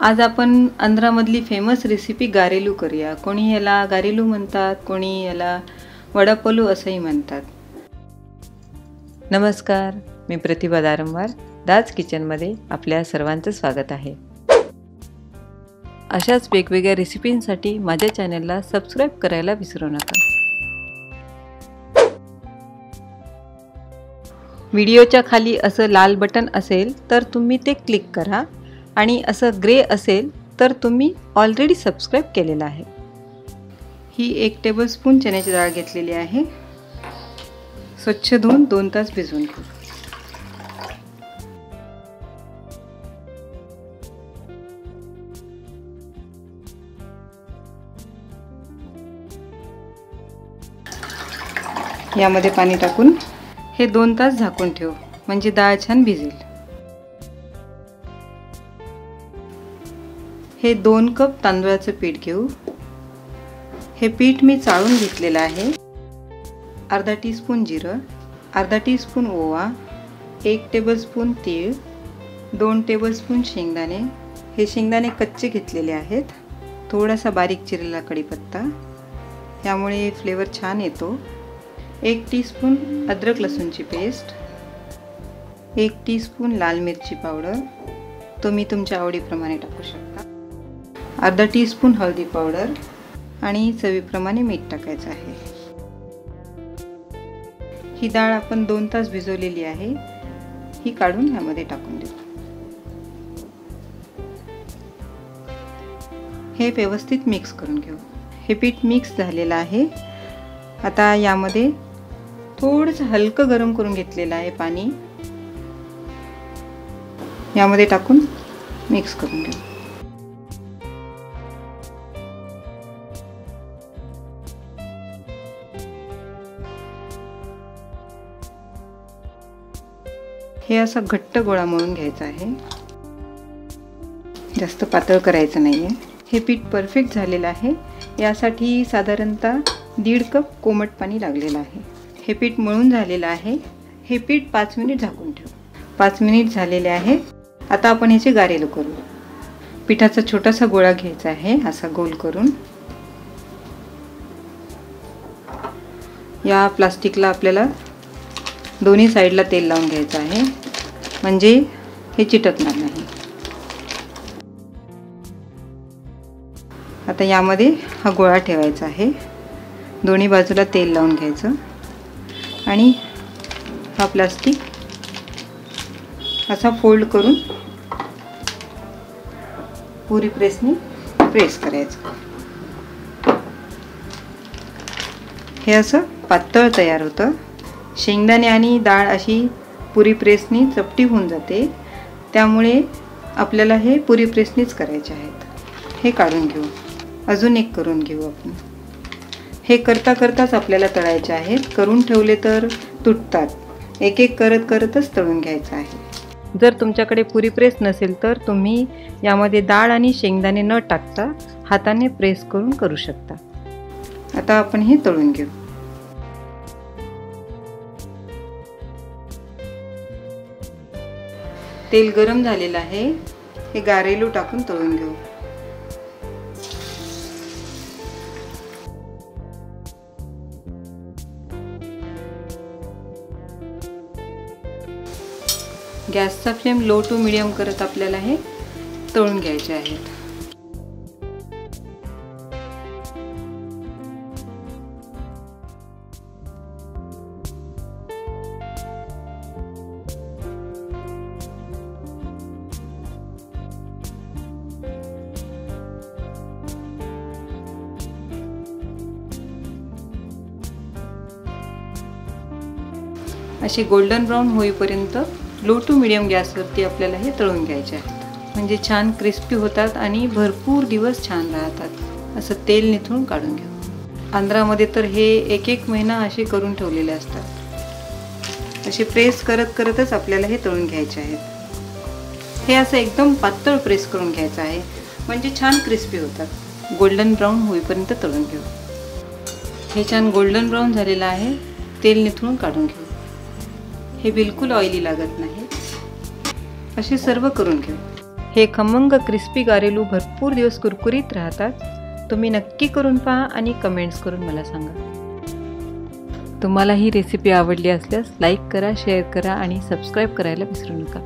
आज आपण आंध्रामधली famous recipe गारेलू करूया। कोणी याला गारेलू म्हणतात, कोणी याला वडापलू असंही म्हणतात। नमस्कार, मी प्रतिभा दारंवार दाज किचनमध्ये आपल्या सर्वांचं स्वागत आहे। अशाच वेगवेगळ्या रेसिपींसाठी माझ्या चॅनलला सबस्क्राइब करायला विसरू नका। व्हिडिओच्या खाली असं लाल बटन असेल तर तुम्ही ते क्लिक करा आणि असं ग्रे असेल तर तुम्ही ऑलरेडी सबस्क्राइब केलेलं आहे। ही 1 टेबलस्पून चण्याची डाळ घेतलेली आहे। स्वच्छ धुवून 2 तास भिजवून ठेवू। यामध्ये पाणी टाकून हे 2 तास झाकून ठेवू, म्हणजे डाळ छान भिजेल। हे 2 कप तांदूळाचं पीठ घेऊ। हे पीठ मी चाळून घेतलेलं आहे। अर्धा टीस्पून जिरं, अर्धा टीस्पून ओवा, 1 टेबलस्पून तीळ, 2 टेबलस्पून शेंगदाणे। हे शेंगदाणे कच्चे घेतलेले आहेत। थोडासा बारीक चिरलेला कढीपत्ता, यामुळे फ्लेवर छान येतो। 1 टीस्पून अद्रक लसूणची पेस्ट, 1 टीस्पून लाल मिरची पावडर, तुम्ही तुमच्या आवडीप्रमाणे टाकू शकता, अर्धा टीस्पून हळदी पावडर आणि चवीप्रमाणे मीठ टाकायचं आहे। ही डाळ आपण 2 तास भिजवलेली आहे, ही काढून यामध्ये टाकून देऊ। हे व्यवस्थित मिक्स करून घेऊ। हे पीठ मिक्स झालेलं आहे। आता यामध्ये थोडंसं हलकं गरम करून घेतलेलं आहे पाणी, यामध्ये टाकून मिक्स करून घेऊ। हे असं घट्ट गोळा मळून घ्यायचा आहे, जास्त पातळ करायचं नाहीये। हे पीठ परफेक्ट झालेलं आहे। यासाठी साधारणतः 1.5 कप कोमट पाणी लागलेलं आहे। हे पीठ मळून झालेलं आहे। हे पीठ 5 मिनिट झाकून ठेवू। 5 मिनिट झालेले आहे। आता आपण याचे गारेलू करू। पिठाचा छोटासा गोळा घ्यायचा आहे, असा गोल करून। या प्लास्टिकला आपल्याला दोन्ही साईडला तेल लावून घ्यायचं आहे, म्हणजे हे चिटकणार नाही। आता यामध्ये हा गोळा ठेवायचा आहे, दोन्ही बाजूला तेल लावून घ्यायचं आणि हा प्लास्टिक असा फोल्ड करून पुरी प्रेसने प्रेस करायचं। हे असं पातळ तयार होतं। शेंगदाणे आणि डाळ अशी पुरी प्रेसनी चपटी होऊन जाते, त्यामुळे आपल्याला हे पुरी प्रेसनीच करायचे आहेत। हे काढून घेऊ। अजून एक करून घेऊ आपण। हे करता करताच आपल्याला तळायचे आहेत, करून ठेवले तर तुटतात। एक एक करतच तळून घ्यायचं आहे। जर तुमच्याकडे पुरी प्रेस नसेल तर तुम्ही यामध्ये डाळ आणि शेंगदाणे न टाकता हाताने प्रेस करून करू शकता। आता आपण हे तळून घेऊ। तेल गरम झालेलं आहे। हे गारेलू टाकून तळून घेऊ। गॅसचा फ्लेम लो टू मीडियम करत आपल्याला हे तळून घ्यायचे आहेत। असे गोल्डन ब्राउन होईपर्यंत लो टू मीडियम गॅसवरती आपल्याला हे तळून घ्यायचे आहेत, म्हणजे छान क्रिस्पी होतात आणि भरपूर दिवस छान राहतात। असं तेल निथळून काढून घेऊ। आंध्रामध्ये तर हे 1 महिना असे करून ठेवलेले असतात। असे प्रेस करतच आपल्याला हे तळून घ्यायचे आहेत। हे असं एकदम पातळ प्रेस करून घ्यायचं आहे, म्हणजे छान क्रिस्पी होतात। गोल्डन ब्राउन होईपर्यंत तळून घेऊ। हे छान गोल्डन ब्राउन झालेलं आहे। तेल निथळून काढून घेऊ। हे बिलकुल ऑइली लागत नाही। असे सर्व करून घेऊ। हे खमंग क्रिस्पी गारेलू भरपूर दिवस कुरकुरीत राहतात. तुम्ही नक्की करून पहा आणि कमेंट्स करून मला सांगा. तुम्हाला ही रेसिपी आवडली असल्यास लाईक करा, शेअर करा आणि सबस्क्राईब करायला विसरू नका.